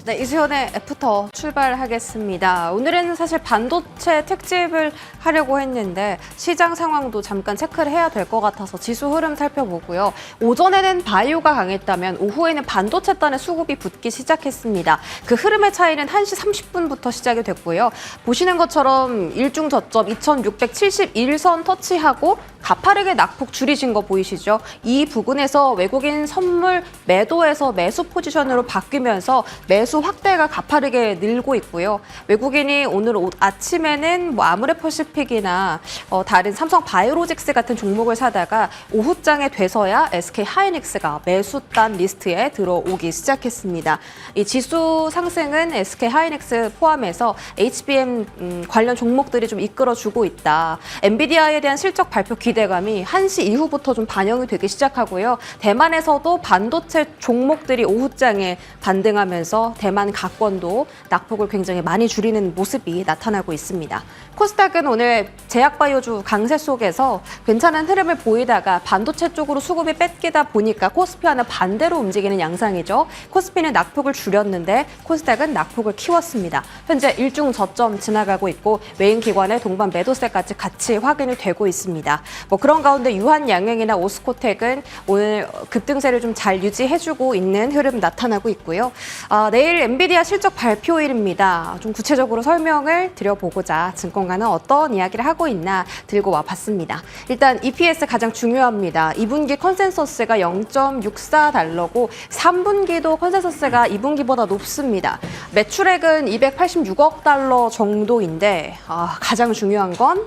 네, 이수연의 애프터 출발하겠습니다. 오늘은 사실 반도체 특집을 하려고 했는데 시장 상황도 잠깐 체크를 해야 될 것 같아서 지수 흐름 살펴보고요. 오전에는 바이오가 강했다면 오후에는 반도체 단의 수급이 붙기 시작했습니다. 그 흐름의 차이는 1시 30분부터 시작이 됐고요. 보시는 것처럼 일중 저점 2671선 터치하고 가파르게 낙폭 줄이신 거 보이시죠? 이 부분에서 외국인 선물 매도에서 매수 포지션으로 바뀌면서 매수 확대가 가파르게 늘고 있고요. 외국인이 오늘 아침에는 아무래퍼시픽이나 다른 삼성 바이오로직스 같은 종목을 사다가 오후장에 돼서야 SK 하이닉스가 매수단 리스트에 들어오기 시작했습니다. 이 지수 상승은 SK 하이닉스 포함해서 HBM 관련 종목들이 좀 이끌어주고 있다. 엔비디아에 대한 실적 발표 기대감이 1시 이후부터 좀 반영이 되기 시작하고요. 대만에서도 반도체 종목들이 오후장에 반등하면서 대만 가권도 낙폭을 굉장히 많이 줄이는 모습이 나타나고 있습니다. 코스닥은 오늘 제약바이오주 강세 속에서 괜찮은 흐름을 보이다가 반도체 쪽으로 수급이 뺏기다 보니까 코스피와는 반대로 움직이는 양상이죠. 코스피는 낙폭을 줄였는데 코스닥은 낙폭을 키웠습니다. 현재 일중 저점 지나가고 있고 외인 기관의 동반 매도세까지 같이 확인이 되고 있습니다. 그런 가운데 유한양행이나 오스코텍은 오늘 급등세를 좀 잘 유지해주고 있는 흐름 나타나고 있고요. 내일 엔비디아 실적 발표일입니다. 좀 구체적으로 설명을 드려보고자 증권가는 어떤 이야기를 하고 있나 들고 와봤습니다. 일단 EPS 가장 중요합니다. 2분기 컨센서스가 0.64달러고 3분기도 컨센서스가 2분기보다 높습니다. 매출액은 286억 달러 정도인데 가장 중요한 건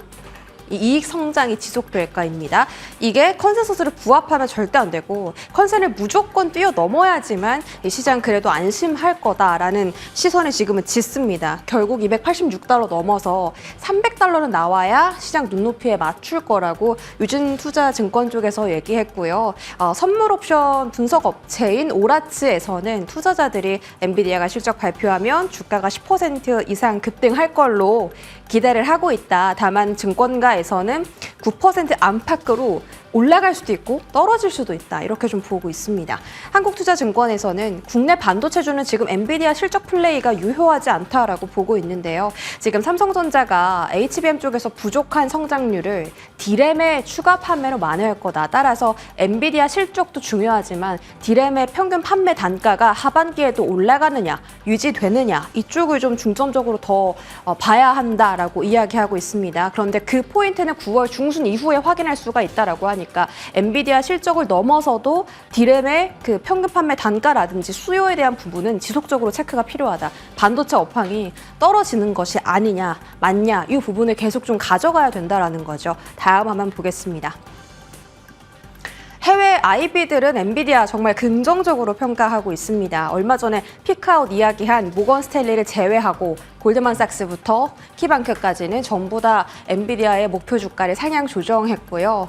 이익 성장이 지속될까입니다. 이게 컨센서스를 부합하면 절대 안 되고 컨센을 무조건 뛰어넘어야지만 이 시장 그래도 안심할 거다라는 시선이 지금은 짙습니다. 결국 286달러 넘어서 300달러는 나와야 시장 눈높이에 맞출 거라고 유진투자증권 쪽에서 얘기했고요. 선물 옵션 분석 업체인 오라츠에서는 투자자들이 엔비디아가 실적 발표하면 주가가 10% 이상 급등할 걸로 기대를 하고 있다. 다만 증권가에서는 9% 안팎으로 올라갈 수도 있고 떨어질 수도 있다. 이렇게 좀 보고 있습니다. 한국투자증권에서는 국내 반도체주는 지금 엔비디아 실적 플레이가 유효하지 않다라고 보고 있는데요. 지금 삼성전자가 HBM 쪽에서 부족한 성장률을 D램의 추가 판매로 만회할 거다. 따라서 엔비디아 실적도 중요하지만 D램의 평균 판매 단가가 하반기에도 올라가느냐, 유지되느냐 이쪽을 좀 중점적으로 더 봐야 한다라고 이야기하고 있습니다. 그런데 그 포인트는 9월 중순 이후에 확인할 수가 있다라고 하니까 엔비디아 실적을 넘어서도 D램의 그 평균 판매 단가라든지 수요에 대한 부분은 지속적으로 체크가 필요하다. 반도체 업황이 떨어지는 것이 아니냐, 맞냐 이 부분을 계속 좀 가져가야 된다라는 거죠. 다음 한번 보겠습니다. 해외 IB들은 엔비디아 정말 긍정적으로 평가하고 있습니다. 얼마 전에 피크아웃 이야기한 모건 스탠리를 제외하고 골드만삭스부터 키방크까지는 전부 다 엔비디아의 목표 주가를 상향 조정했고요.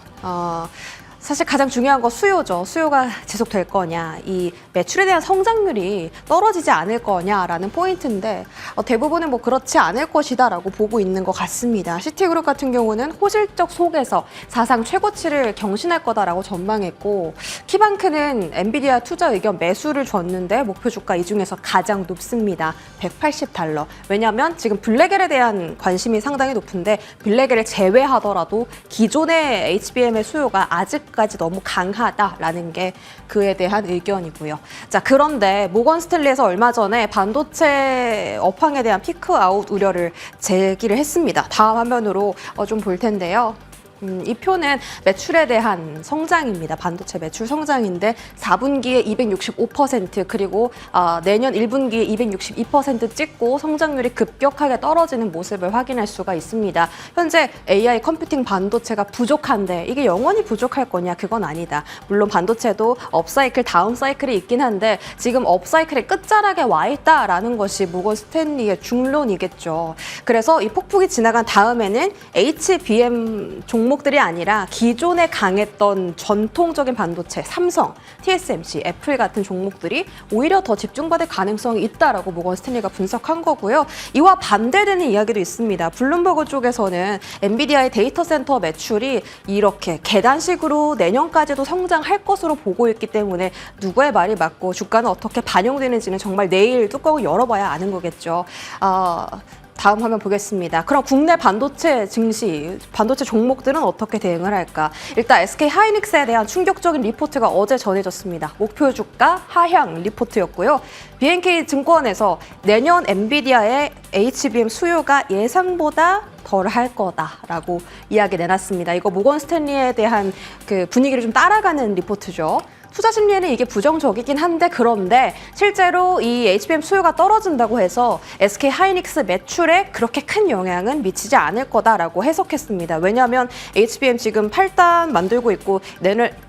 사실 가장 중요한 거 수요죠. 수요가 지속될 거냐, 이 매출에 대한 성장률이 떨어지지 않을 거냐라는 포인트인데 대부분은 그렇지 않을 것이다라고 보고 있는 것 같습니다. 시티그룹 같은 경우는 호실적 속에서 사상 최고치를 경신할 거다라고 전망했고 키방크는 엔비디아 투자 의견 매수를 줬는데 목표 주가 이 중에서 가장 높습니다. 180달러. 왜냐하면 지금 블랙엘에 대한 관심이 상당히 높은데 블랙엘을 제외하더라도 기존의 HBM의 수요가 아직까지 너무 강하다라는 게 그에 대한 의견이고요. 자, 그런데 모건 스탠리에서 얼마 전에 반도체 업황에 대한 피크아웃 우려를 제기를 했습니다. 다음 화면으로 좀 볼 텐데요. 이 표는 매출에 대한 성장입니다. 반도체 매출 성장인데 4분기에 265% 그리고 내년 1분기에 262% 찍고 성장률이 급격하게 떨어지는 모습을 확인할 수가 있습니다. 현재 AI 컴퓨팅 반도체가 부족한데 이게 영원히 부족할 거냐? 그건 아니다. 물론 반도체도 업사이클, 다운사이클이 있긴 한데 지금 업사이클의 끝자락에 와 있다라는 것이 모건 스탠리의 중론이겠죠. 그래서 이 폭풍이 지나간 다음에는 HBM 종목 종목들이 아니라 기존에 강했던 전통적인 반도체, 삼성, TSMC, 애플 같은 종목들이 오히려 더 집중받을 가능성이 있다라고 모건 스탠리가 분석한 거고요. 이와 반대되는 이야기도 있습니다. 블룸버그 쪽에서는 엔비디아의 데이터 센터 매출이 이렇게 계단식으로 내년까지도 성장할 것으로 보고 있기 때문에 누구의 말이 맞고 주가는 어떻게 반영되는지는 정말 내일 뚜껑을 열어봐야 아는 거겠죠. 다음 화면 보겠습니다. 그럼 국내 반도체 증시, 반도체 종목들은 어떻게 대응을 할까? 일단 SK 하이닉스에 대한 충격적인 리포트가 어제 전해졌습니다. 목표 주가 하향 리포트였고요. BNK 증권에서 내년 엔비디아의 HBM 수요가 예상보다 덜 할 거다라고 이야기 내놨습니다. 이거 모건 스탠리에 대한 그 분위기를 좀 따라가는 리포트죠. 투자 심리에는 이게 부정적이긴 한데 그런데 실제로 이 HBM 수요가 떨어진다고 해서 SK 하이닉스 매출에 그렇게 큰 영향은 미치지 않을 거다라고 해석했습니다. 왜냐하면 HBM 지금 8단 만들고 있고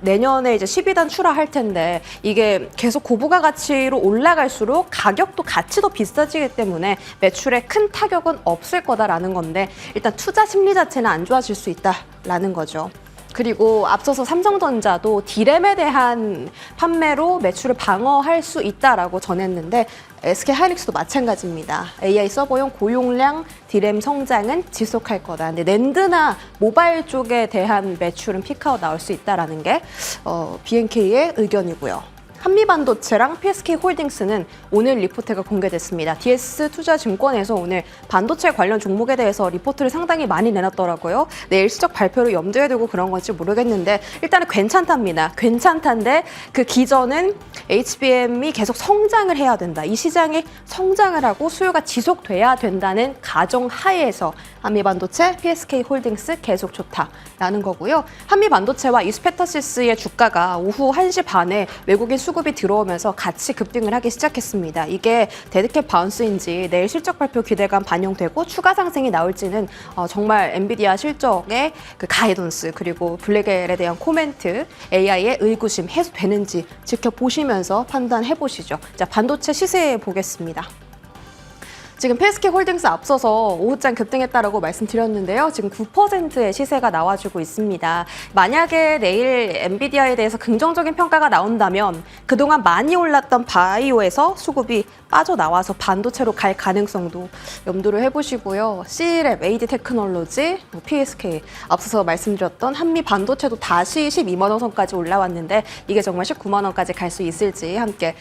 내년에 이제 12단 출하할 텐데 이게 계속 고부가 가치로 올라갈수록 가격도 같이 더 비싸지기 때문에 매출에 큰 타격은 없을 거다라는 건데 일단 투자 심리 자체는 안 좋아질 수 있다라는 거죠. 그리고 앞서서 삼성전자도 D램에 대한 판매로 매출을 방어할 수 있다라고 전했는데 SK 하이닉스도 마찬가지입니다. AI 서버용 고용량 D램 성장은 지속할 거다. 근데 낸드나 모바일 쪽에 대한 매출은 피크아웃 나올 수 있다라는 게 BNK의 의견이고요. 한미반도체랑 PSK홀딩스는 오늘 리포트가 공개됐습니다. DS투자증권에서 오늘 반도체 관련 종목에 대해서 리포트를 상당히 많이 내놨더라고요. 내일 실적 발표를 염두에 두고 그런 건지 모르겠는데 일단은 괜찮답니다. 괜찮단데 그 기전은 HBM이 계속 성장을 해야 된다. 이 시장이 성장을 하고 수요가 지속돼야 된다는 가정하에서 한미반도체, PSK홀딩스 계속 좋다라는 거고요. 한미반도체와 이스페타시스의 주가가 오후 1시 반에 외국인 수급이 들어오면서 같이 급등을 하기 시작했습니다. 이게 데드캣 바운스인지 내일 실적 발표 기대감 반영되고 추가 상승이 나올지는 정말 엔비디아 실적의 그 가이던스 그리고 블랙엘에 대한 코멘트, AI의 의구심 해소되는지 지켜보시면서 판단해 보시죠. 자, 반도체 시세 보겠습니다. 지금 PSK홀딩스 앞서서 오후장 급등했다라고 말씀드렸는데요. 지금 9%의 시세가 나와주고 있습니다. 만약에 내일 엔비디아에 대해서 긍정적인 평가가 나온다면 그동안 많이 올랐던 바이오에서 수급이 빠져나와서 반도체로 갈 가능성도 염두를 해보시고요. C랩, AD 테크놀로지, PSK, 앞서서 말씀드렸던 한미 반도체도 다시 12만 원 선까지 올라왔는데 이게 정말 19만 원까지 갈 수 있을지 함께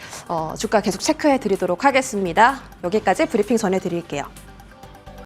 주가 계속 체크해 드리도록 하겠습니다. 여기까지 브리핑 전해드릴게요.